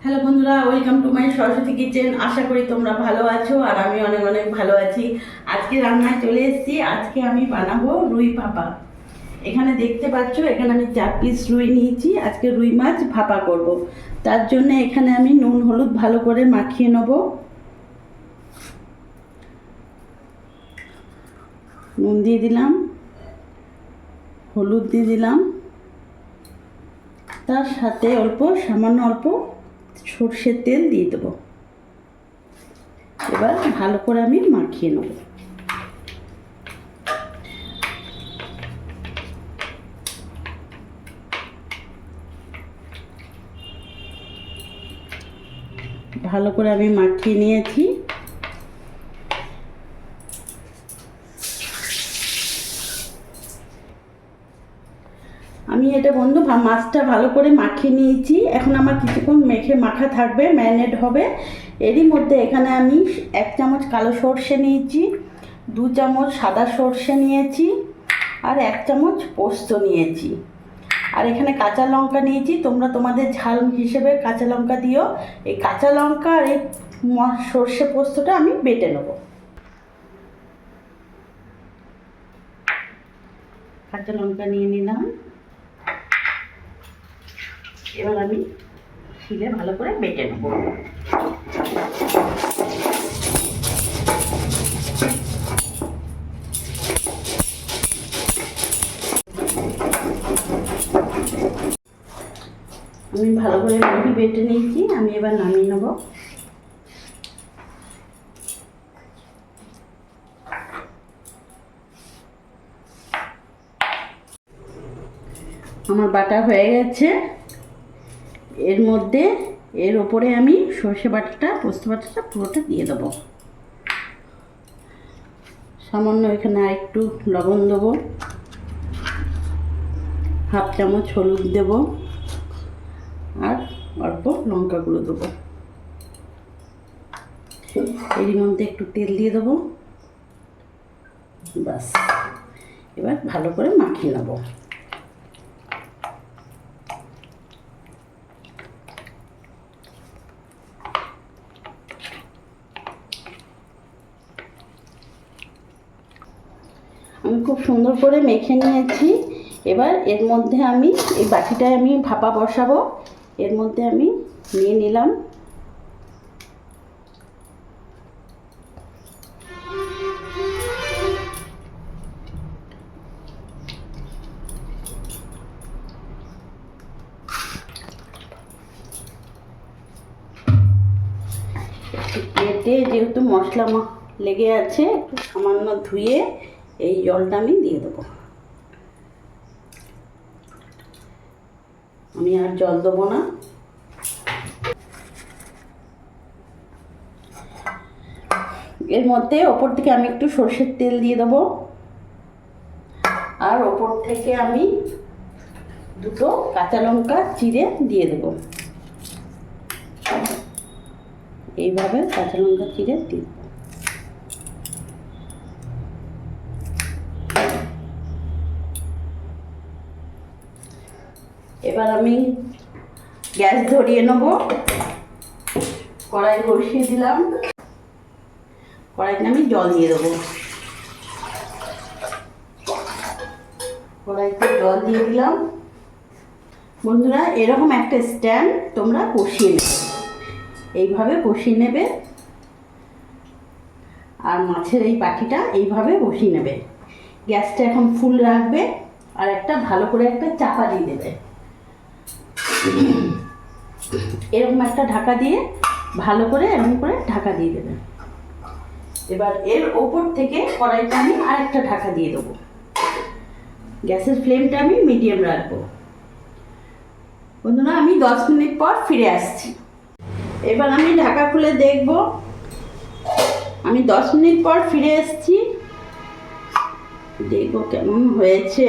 Hello বন্ধুরা, welcome to my Saraswati kitchen. আশা করি তোমরা ভালো আছো আর আমি অনেক অনেক ভালো আছি। আজকে রান্নায় চলে এসেছি। আজকে আমি বানাবো রুই ভাপা। এখানে দেখতে পাচ্ছ, এখানে আমি 4 পিস রুই নিয়েছি। আজকে রুই মাছ ভাপা করব। তার জন্য এখানে আমি নুন হলুদ ভালো করে মাখিয়ে নেব। নুন দিয়ে দিলাম, হলুদ দিয়ে দিলাম, তার সাথে সামান্য অল্প সর্ষের তেল দিয়ে দেবো। এবার ভালো করে আমি মাখিয়ে নেব। ভালো করে আমি মাখিয়ে নিয়েছি। আমি এটা বন্ধু মাছটা ভালো করে মাখিয়ে নিয়েছি। এখন আমার কিছুক্ষণ মাখা থাকবে, ম্যারিনেট হবে। এরই মধ্যে এখানে আমি 1 চামচ কালো সর্ষে নিয়েছি, 2 চামচ সাদা সর্ষে নিয়েছি, আর 1 চামচ পোস্ত নিয়েছি। আর এখানে কাঁচা লঙ্কা নিয়েছি। তোমরা তোমাদের ঝাল হিসেবে কাঁচা লঙ্কা দিও। এই কাঁচা লঙ্কা আর এই সর্ষে পোস্তটা আমি বেটে নেব। কাঁচা লঙ্কা নিয়ে নিলাম। এবার আমি শিলে ভালো করে বেটে নেব। আমি ভালো করে মিহি বেটে নিয়েছি। আমি এবার নামিয়ে নেব। আমার বাটা হয়ে গেছে। এর ওপরে আমি সর্ষে বাটাটা পোস্ত বাটাটা পুরোটা দিয়ে দেবো। সামান্য এখানে আরেকটু লবণ দেবো, 1/2 চামচ হলুদ দেব, আর অল্প লঙ্কা গুঁড়ো দেবো। এর মধ্যে একটু তেল দিয়ে দেবো। বাস, এবার ভালো করে মাখিয়ে নেব। আমি খুব সুন্দর করে মেখে নিয়েছি। এবার এর মধ্যে আমি এই বাটিটায় আমি ভাপা বসাবো। এর মধ্যে আমি নিয়ে নিলাম প্লেটে। যেহেতু মশলা লেগে আছে, একটু সামান্য ধুয়ে এই জলটা আমি দিয়ে দেবো। আমি আর জল দেবো না। এর মধ্যে ওপর থেকে আমি একটু সর্ষের তেল দিয়ে দেবো, আর ওপর থেকে আমি 2টো কাঁচা লঙ্কা চিড়ে দিয়ে দেবো। এইভাবে কাঁচা লঙ্কা চিড়ে দিয়ে দেবো। এবার আমি গ্যাস ধরিয়ে নেব। কড়াই বসিয়ে দিলাম। কড়াইতে আমি জল দিয়ে দেবো। কড়াইতে জল দিয়ে দিলাম। বন্ধুরা, এরকম একটা স্ট্যান্ড তোমরা বসিয়ে নেবে, এইভাবে বসিয়ে নেবে। আর মাছের এই বাটিটা এইভাবে বসিয়ে নেবে। গ্যাসটা এখন ফুল রাখবে, আর ভালো করে একটা চাপা দিয়ে দেবে। এরকম একটা ঢাকা দিয়ে ভালো করে এরকম করে ঢাকা দিয়ে দেবে। এবার এর ওপর থেকে কড়াইটা আমি আরেকটা ঢাকা দিয়ে দেবো। গ্যাসের ফ্লেমটা আমি মিডিয়াম রাখবো। বন্ধুরা, আমি 10 মিনিট পর ফিরে আসছি। এবার আমি ঢাকা খুলে দেখব। আমি 10 মিনিট পর ফিরে এসেছি। দেখবো কেমন হয়েছে।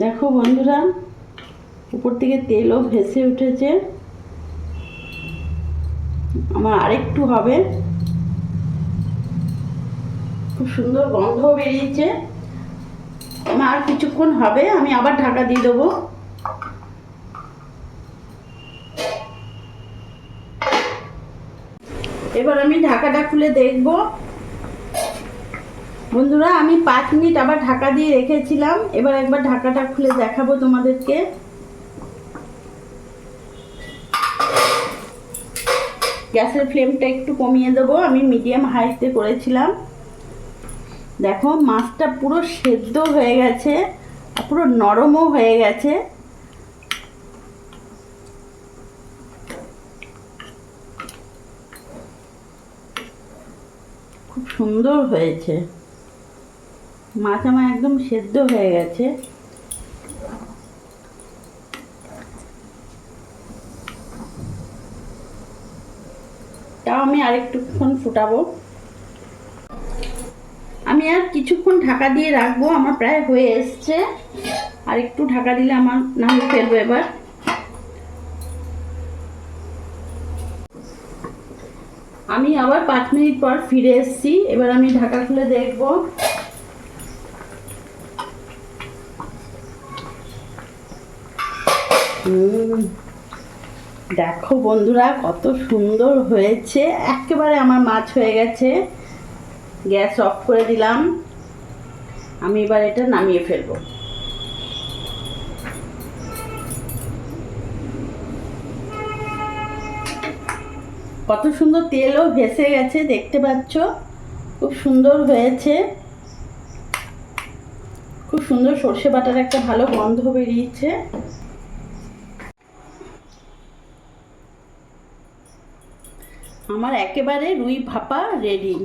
দেখো বন্ধুরা, উপর থেকে তেলও ভেসে উঠেছে। আমার আরেকটু হবে। খুব সুন্দর গন্ধ বেরিয়েছে। আমার আর কিছুক্ষণ হবে, আমি আবার ঢাকা দিয়ে দেবো। এবার আমি ঢাকাটা খুলে দেখব। বন্ধুরা, আমি 5 মিনিট আবার ঢাকা দিয়ে রেখেছিলাম। এবার একবার ঢাকাটা খুলে দেখাবো তোমাদেরকে। গ্যাসের ফ্লেমটা একটু কমিয়ে দেবো, আমি মিডিয়াম হাইতে করেছিলাম। দেখো মাছটা পুরো সেদ্ধ হয়ে গেছে, পুরো নরমও হয়ে গেছে। খুব সুন্দর হয়েছে, মাছ আমার একদম সেদ্ধ হয়ে গেছে। তাও আমি আরেকটুক্ষণ ফুটাবো। আমি আর কিছুক্ষণ ঢাকা দিয়ে রাখবো, আমার প্রায় হয়ে এসছে। আর একটু ঢাকা দিলে আমার নামিয়ে ফেলবো। এবার আমি আবার 5 মিনিট পর ফিরে এসেছি। এবার আমি ঢাকা খুলে দেখব। দেখো বন্ধুরা, কত সুন্দর হয়েছে, একেবারে আমার মাছ হয়ে গেছে। গ্যাস অফ করে দিলাম, আমি এবার এটা নামিয়ে ফেলবো। কত সুন্দর তেলও ভেসে গেছে, দেখতে পাচ্ছ, খুব সুন্দর হয়েছে। খুব সুন্দর সর্ষে বাটার একটা ভালো গন্ধ বেরিয়েছে। আমার একেবারে রুই ভাপা রেডি।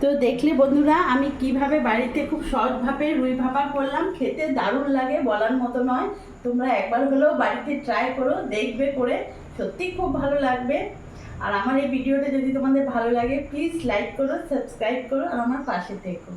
তো দেখলে বন্ধুরা, আমি কিভাবে বাড়িতে খুব সহজভাবে রুই ভাপা করলাম। খেতে দারুণ লাগে, বলার মতো নয়। তোমরা একবার হলেও বাড়িতে ট্রাই করো, দেখবে করে, সত্যি খুব ভালো লাগবে। আর আমার এই ভিডিওটা যদি তোমাদের ভালো লাগে, প্লিজ লাইক করো, সাবস্ক্রাইব করো আর আমার পাশে থেকো।